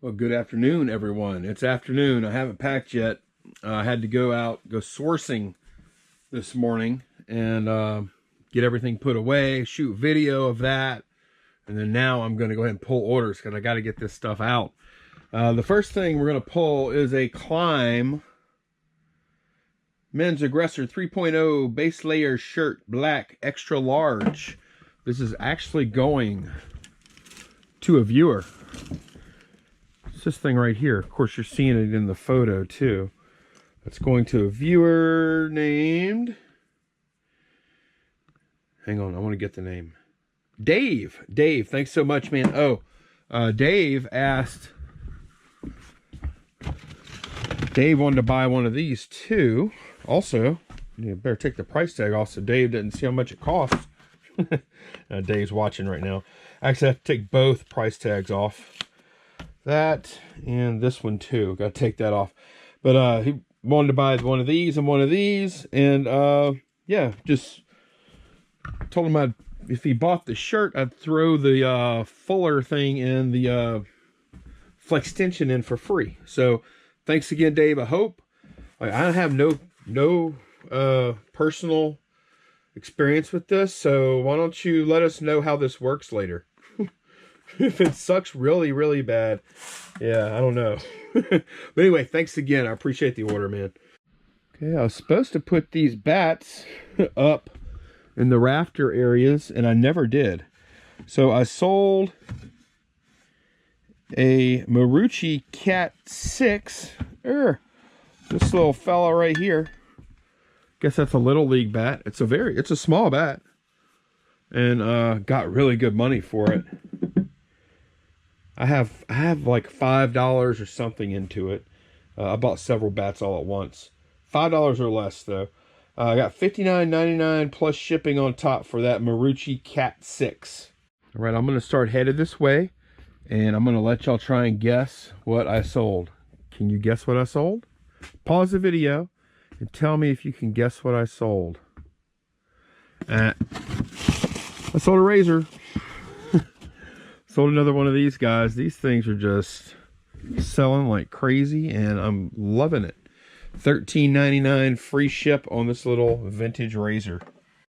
Well, good afternoon, everyone. It's afternoon. I haven't packed yet. I had to go sourcing this morning and get everything put away, shoot video of that. And then now I'm going to go ahead and pull orders because I got to get this stuff out. The first thing we're going to pull is a Klim Men's Aggressor 3.0 base layer shirt, black, extra large. This is actually going to a viewer. This thing right here. Of course, you're seeing it in the photo too. It's going to a viewer named, hang on, I want to get the name. Dave. Dave, thanks so much, man. Dave wanted to buy one of these too. Also, you better take the price tag off so Dave doesn't see how much it costs. Dave's watching right now. Actually, I have to take both price tags off. That and this one too. Got to take that off. But he wanted to buy one of these and one of these. And yeah, just told him if he bought the shirt, I'd throw the fuller thing and the flex tension in for free. So thanks again, Dave. I hope I have no personal experience with this. So why don't you let us know how this works later? If it sucks really, really bad, yeah, I don't know. But anyway, thanks again. I appreciate the order, man. Okay, I was supposed to put these bats up in the rafter areas, and I never did. So I sold a Marucci Cat 6. This little fella right here. Guess that's a little league bat. It's a small bat, and got really good money for it. I have like $5 or something into it. I bought several bats all at once. $5 or less though. I got $59.99 plus shipping on top for that Marucci Cat 6. All right, I'm gonna start headed this way, and I'm gonna let y'all try and guess what I sold. Can you guess what I sold? Pause the video and tell me if you can guess what I sold. I sold a razor. Sold another one of these guys. These things are just selling like crazy, and I'm loving it. $13.99 free ship on this little vintage razor.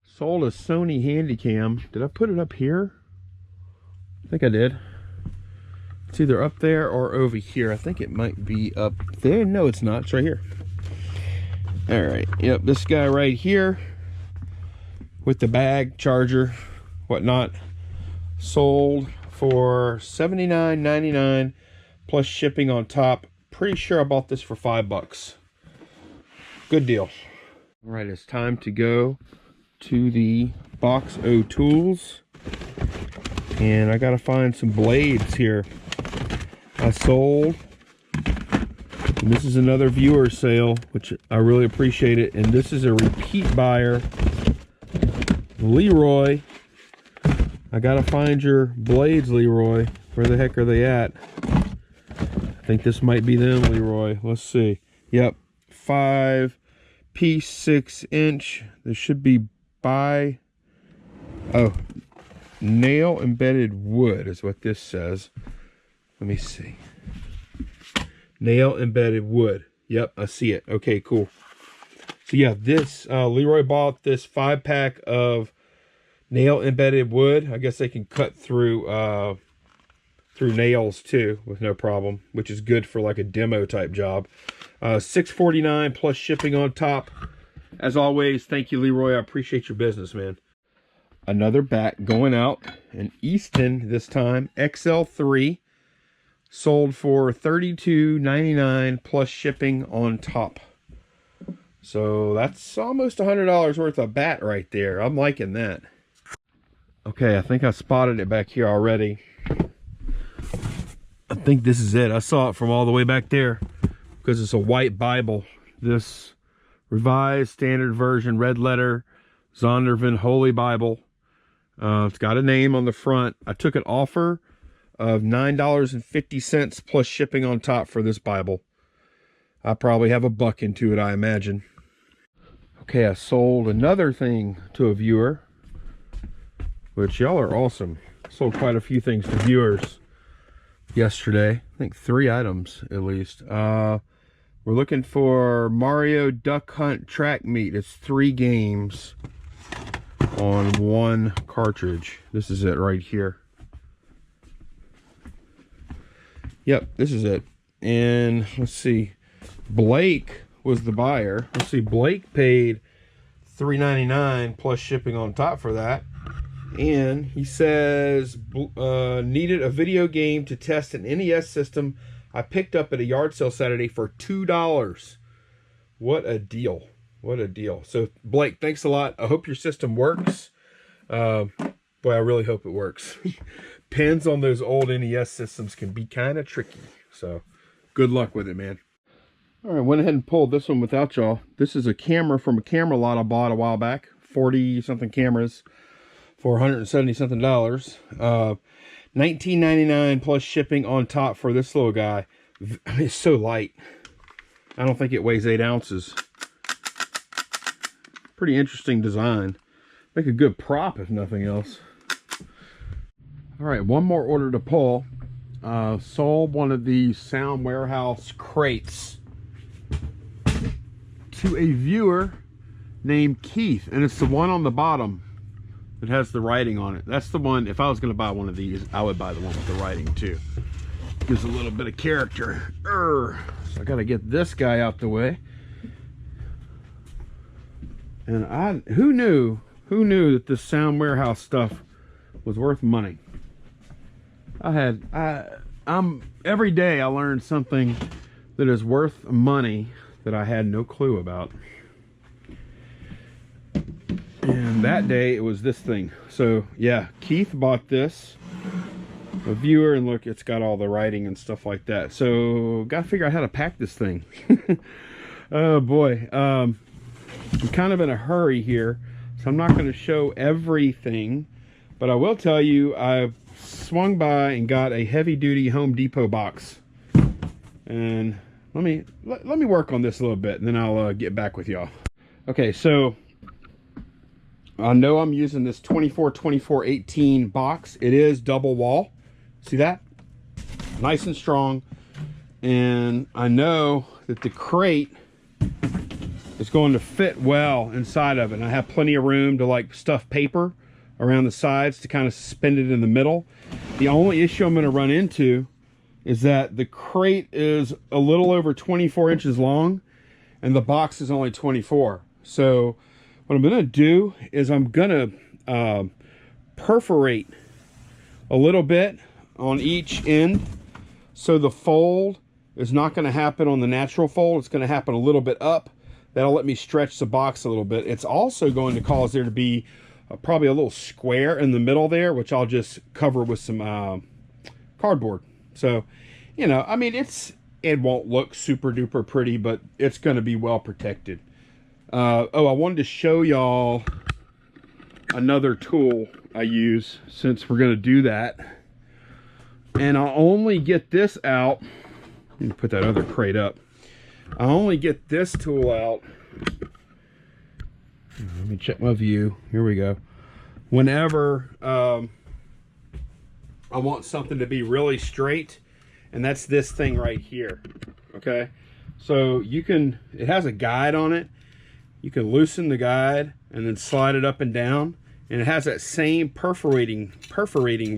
Sold a Sony Handycam. Did I put it up here? I think I did. It's either up there or over here. I think it might be up there. No, it's not. It's right here. All right. Yep, this guy right here with the bag, charger, whatnot, sold for $79.99 plus shipping on top. Pretty sure I bought this for $5. Good deal. All right, it's time to go to the Box O Tools, and I gotta find some blades here. I sold, and this is another viewer sale, which I really appreciate it, and this is a repeat buyer, Leroy. I gotta find your blades, Leroy. Where the heck are they at? I think this might be them, Leroy. Let's see. Yep, 5-piece 6-inch. This should be nail embedded wood is what this says. Let me see. Nail embedded wood. Yep, I see it. Okay, cool. So yeah, this Leroy bought this 5-pack of nail embedded wood. I guess they can cut through nails too with no problem, which is good for like a demo type job. $6.49 plus shipping on top. As always, thank you, Leroy. I appreciate your business, man. Another bat going out, an Easton this time, XL3, sold for $32.99 plus shipping on top. So that's almost $100 worth of bat right there. I'm liking that. Okay, I think I spotted it back here already. I think this is it. I saw it from all the way back there because it's a white Bible. This Revised Standard Version, red letter, Zondervan Holy Bible. It's got a name on the front. I took an offer of $9.50 plus shipping on top for this Bible. I probably have $1 into it, I imagine. Okay, I sold another thing to a viewer, which y'all are awesome. Sold quite a few things to viewers. yesterday. I think 3 items at least. We're looking for Mario Duck Hunt Track Meet. It's 3 games on 1 cartridge. This is it right here. Yep, this is it. And let's see, Blake was the buyer. Let's see, Blake paid $3.99 plus shipping on top for that. And he says, needed a video game to test an NES system I picked up at a yard sale Saturday for $2. What a deal. What a deal. So, Blake, thanks a lot. I hope your system works. Boy, I really hope it works. Pins on those old NES systems can be kind of tricky. So, good luck with it, man. All right, went ahead and pulled this one without y'all. This is a camera from a camera lot I bought a while back. 40-something cameras for $170-something. $19.99 plus shipping on top for this little guy. It's so light. I don't think it weighs 8 ounces. Pretty interesting design. Make a good prop if nothing else. All right, one more order to pull. Sold one of these Sound Warehouse crates to a viewer named Keith, and it's the one on the bottom that has the writing on it. That's the one. If I was going to buy one of these, I would buy the one with the writing too. Gives a little bit of character. So I got to get this guy out the way. And who knew that this Sound Warehouse stuff was worth money? Every day I learned something that is worth money that I had no clue about. And that day it was this thing. So yeah, Keith bought this, a viewer, and look, it's got all the writing and stuff like that. So gotta figure out how to pack this thing. Oh boy. I'm kind of in a hurry here, so I'm not going to show everything, but I will tell you I've swung by and got a heavy-duty Home Depot box. And let me work on this a little bit, and then I'll get back with y'all. Okay, so I know I'm using this 24-24-18 box. It is double wall. See that? Nice and strong. And I know that the crate is going to fit well inside of it. And I have plenty of room to like stuff paper around the sides to kind of suspend it in the middle. The only issue I'm going to run into is that the crate is a little over 24 inches long and the box is only 24. So what I'm going to do is I'm going to perforate a little bit on each end, so the fold is not going to happen on the natural fold. It's going to happen a little bit up. That'll let me stretch the box a little bit. It's also going to cause there to be probably a little square in the middle there, which I'll just cover with some cardboard. So, you know, I mean, it won't look super duper pretty, but it's going to be well protected. I wanted to show y'all another tool I use since we're going to do that. And I'll only get this out. Let me put that other crate up. I only get this tool out. Let me check my view. Here we go. Whenever I want something to be really straight, and that's this thing right here. Okay, so it has a guide on it. You can loosen the guide and then slide it up and down, and it has that same perforating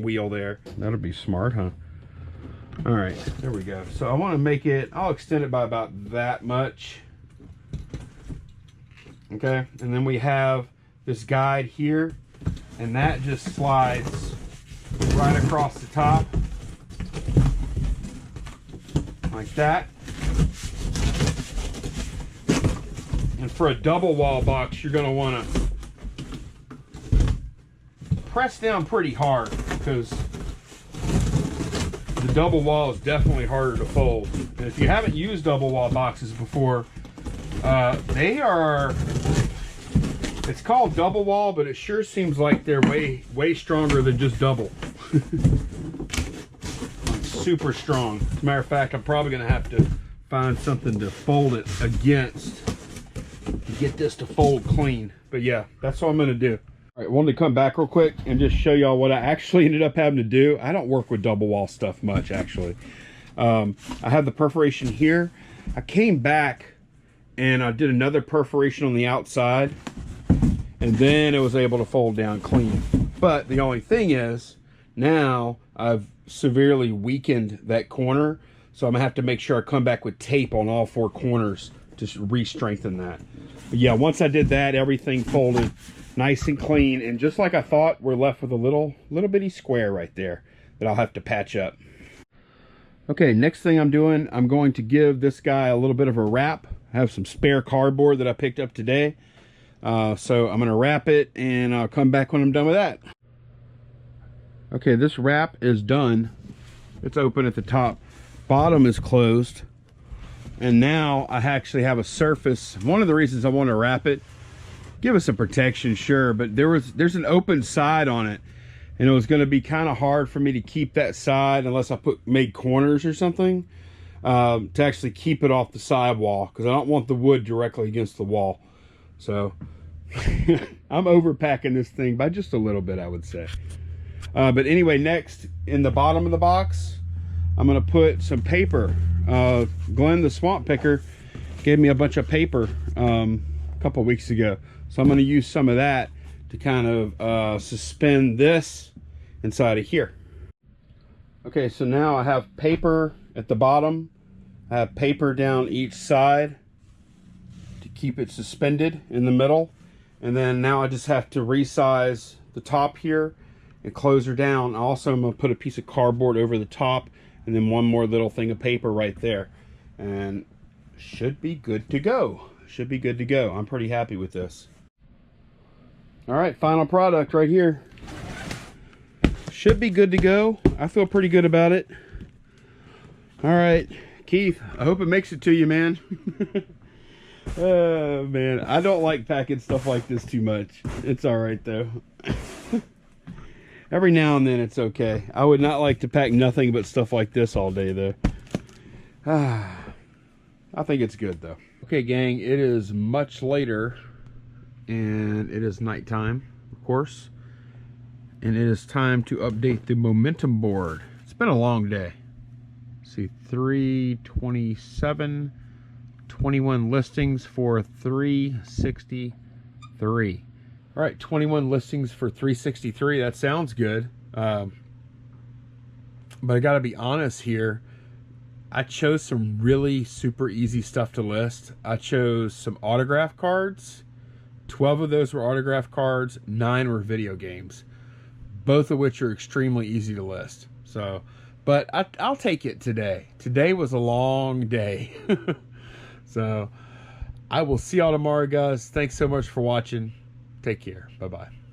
wheel there. That'll be smart, huh? All right, there we go. So I want to make it, I'll extend it by about that much. Okay, and then we have this guide here, and that just slides right across the top like that. And for a double wall box, you're going to want to press down pretty hard, because the double wall is definitely harder to fold. And if you haven't used double wall boxes before, it's called double wall, but it sure seems like they're way stronger than just double. Super strong. As a matter of fact, I'm probably going to have to find something to fold it against to get this to fold clean. But yeah, that's what I'm going to do. All right, wanted to come back real quick and just show y'all what I actually ended up having to do. I don't work with double wall stuff much, actually. I have the perforation here. I came back and I did another perforation on the outside, and then it was able to fold down clean. But the only thing is, now I've severely weakened that corner, so I'm gonna have to make sure I come back with tape on all 4 corners to re-strengthen that. But yeah, once I did that, everything folded nice and clean, and just like I thought, we're left with a little bitty square right there that I'll have to patch up. Okay, next thing I'm doing, I'm going to give this guy a little bit of a wrap. I have some spare cardboard that I picked up today, so I'm going to wrap it, and I'll come back when I'm done with that. Okay, this wrap is done. It's open at the top. Bottom is closed, and now I actually have a surface. One of the reasons I want to wrap it, give us some protection, sure, but there's an open side on it, and it was going to be kind of hard for me to keep that side unless I made corners or something, to actually keep it off the sidewall, because I don't want the wood directly against the wall. So I'm overpacking this thing by just a little bit, I would say. But anyway, next, in the bottom of the box, I'm going to put some paper. Glenn the swamp picker gave me a bunch of paper a couple weeks ago, so I'm going to use some of that to kind of suspend this inside of here. Okay, so now I have paper at the bottom. I have paper down each side to keep it suspended in the middle, and then now I just have to resize the top here and close her down. Also, I'm going to put a piece of cardboard over the top, and then one more little thing of paper right there, and should be good to go. Should be good to go. I'm pretty happy with this. All right, final product right here. Should be good to go. I feel pretty good about it. All right, Keith, I hope it makes it to you, man. Oh man, I don't like packing stuff like this too much. It's all right though. Every now and then it's okay. I would not like to pack nothing but stuff like this all day though. I think it's good though. Okay gang, it is much later, and it is nighttime, of course, and it is time to update the momentum board. It's been a long day. Let's see, 327, 21 listings for 363. All right, 21 listings for 363. That sounds good. But I gotta be honest here. I chose some really super easy stuff to list. I chose some autograph cards. 12 of those were autograph cards, 9 were video games, both of which are extremely easy to list. So, but I'll take it today. Today was a long day. So I will see y'all tomorrow, guys. Thanks so much for watching. Take care. Bye-bye.